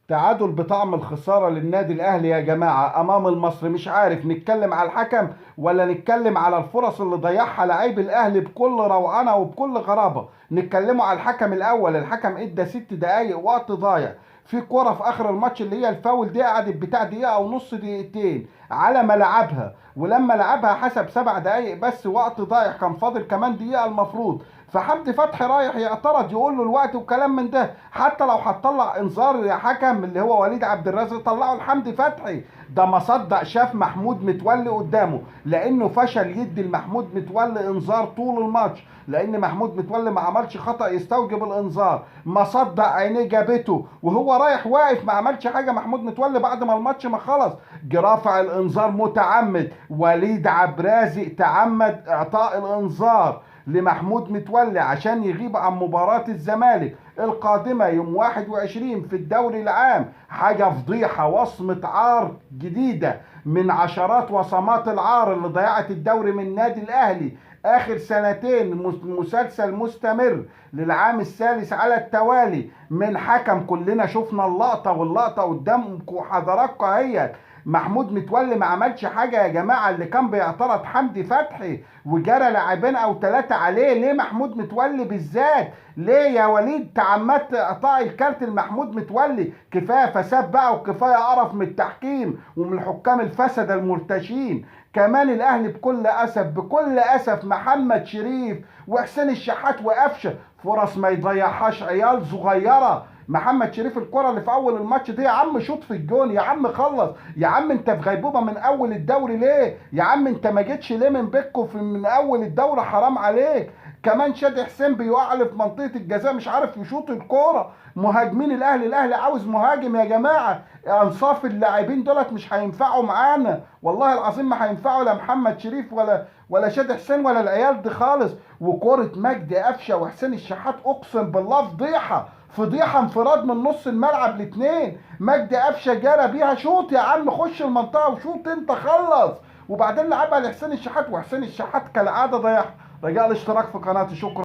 تعادل بطعم الخسارة للنادي الأهلي يا جماعة أمام المصري. مش عارف نتكلم على الحكم ولا نتكلم على الفرص اللي ضيعها لعيب الأهلي بكل روعنة وبكل غرابة. نتكلموا على الحكم الأول. الحكم إدى 6 دقايق وقت ضايع في كرة في آخر الماتش اللي هي الفاول دي، قعدت بتاع دقيقة أو نص دقيقتين على ما لعبها، ولما لعبها حسب 7 دقايق بس وقت ضايع، كان فاضل كمان دقيقة المفروض. فحمدي فتحي رايح يعترض يقول له الوقت وكلام من ده. حتى لو هتطلع انذار يا حكم اللي هو وليد عبد الرازق طلعه لحمدي فتحي. ده ما صدق شاف محمود متولي قدامه، لانه فشل يدي لمحمود متولي انذار طول الماتش، لان محمود متولي ما عملش خطأ يستوجب الانذار. ما صدق عينيه جابته وهو رايح واقف ما عملش حاجه محمود متولي بعد ما الماتش ما خلص. جه رافع الانذار متعمد. وليد عبد الرازق تعمد اعطاء الانذار لمحمود متولي عشان يغيب عن مباراة الزمالك القادمة يوم 21 في الدوري العام. حاجة فضيحة، وصمة عار جديدة من عشرات وصمات العار اللي ضيعت الدوري من النادي الأهلي آخر سنتين. مسلسل مستمر للعام الثالث على التوالي من حكم. كلنا شفنا اللقطة، واللقطة قدامكم حضراتكم اهي. محمود متولي ما عملش حاجه يا جماعه. اللي كان بيعترض حمدي فتحي وجرى لاعبين او 3 عليه. ليه محمود متولي بالذات؟ ليه يا وليد تعمدت اعطاء الكارت لمحمود متولي؟ كفايه فساد بقى وكفايه قرف من التحكيم ومن الحكام الفسده المرتشين. كمان الاهلي بكل اسف بكل اسف محمد شريف وحسين الشحات وقفشه فرص ما يضيعهاش عيال صغيره. محمد شريف الكرة اللي في اول الماتش دي، يا عم شوط في الجون، يا عم خلص، يا عم انت في غيبوبة من اول الدوري ليه؟ يا عم انت ما جيتش ليه من بيتكو من اول الدوري؟ حرام عليك. كمان شادي حسين بيقع في منطقة الجزاء مش عارف يشوط الكورة. مهاجمين الاهلي عاوز مهاجم يا جماعة. انصاف اللاعبين دولت مش هينفعوا معانا، والله العظيم ما هينفعوا، لا محمد شريف ولا شادي حسين ولا العيال دي خالص. وكرة مجدي قفشه وحسين الشحات اقسم بالله فضيحة، فضيحه. انفراد من نص الملعب الاثنين، مجدي قفشه جرى بيها. شوط يا عم، خش المنطقه وشوط انت خلص. وبعدين لعبها لحسين الشحات، وحسين الشحات كالعاده ضيعها. رجاء الاشتراك في قناتي، شكرا.